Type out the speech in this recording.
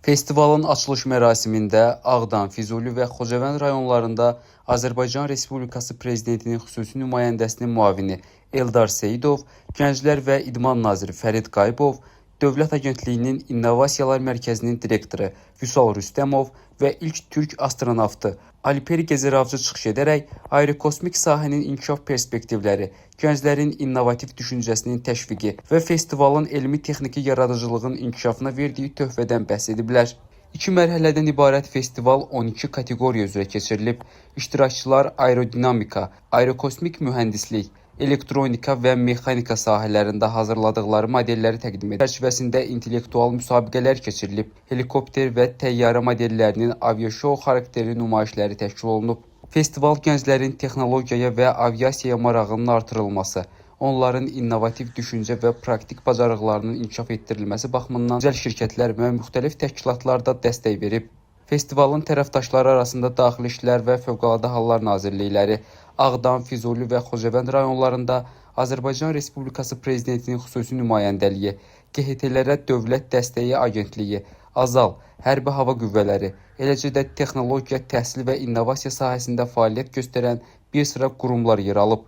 Festivalın açılış mərasimində Ağdam, Füzuli və Xocavənd rayonlarında Azərbaycan Respublikası Prezidentinin xüsusi nümayəndəsinin müavini Eldar Seyidov, Gənclər və İdman naziri Fərid Qayıbov, Dövlət Agentliyinin İnnovasiyalar Mərkəzinin direktoru Vüsal Rüstəmov və ilk türk astronavtı Alper Gezeravcı çıxış edərək aerokosmik sahənin inkişaf perspektivləri, gənclərin innovativ düşüncəsinin təşviqi və festivalın elmi-texniki yaradıcılığın inkişafına verdiyi töhfədən bəhs ediblər. 2 mərhələdən ibarət festival 12 kateqoriya üzrə keçirilib. İştirakçılar aerodinamika, aerokosmik mühəndislik, elektronika və mexanika sahələrində hazırladıqları modelləri təqdim edir. Çərçivəsində intellektual müsabiqələr keçirilib. Helikopter və təyyarə modellərinin aviaşou xarakterli nümayişləri təşkil olunub. Festival gənclərin texnologiyaya və aviasiyaya marağının artırılması, onların innovativ düşüncə və praktik bacarıqlarının inkişaf etdirilməsi baxımından özəl şirkətlər və müxtəlif təşkilatlar da dəstək verib. Festivalın tərəfdaşları arasında Daxili İşlər və Fövqəladə Hallar Nazirlikləri, Ağdam, Füzuli və Xocavənd rayonlarında Azərbaycan Respublikası Prezidentinin xüsusi nümayəndəliyi, QHT-lərə Dövlət Dəstəyi Agentliyi, Azal, Hərbi Hava Qüvvələri, eləcə də texnologiya, təhsil və innovasiya sahəsində fəaliyyət göstərən bir sıra qurumlar yer alıb.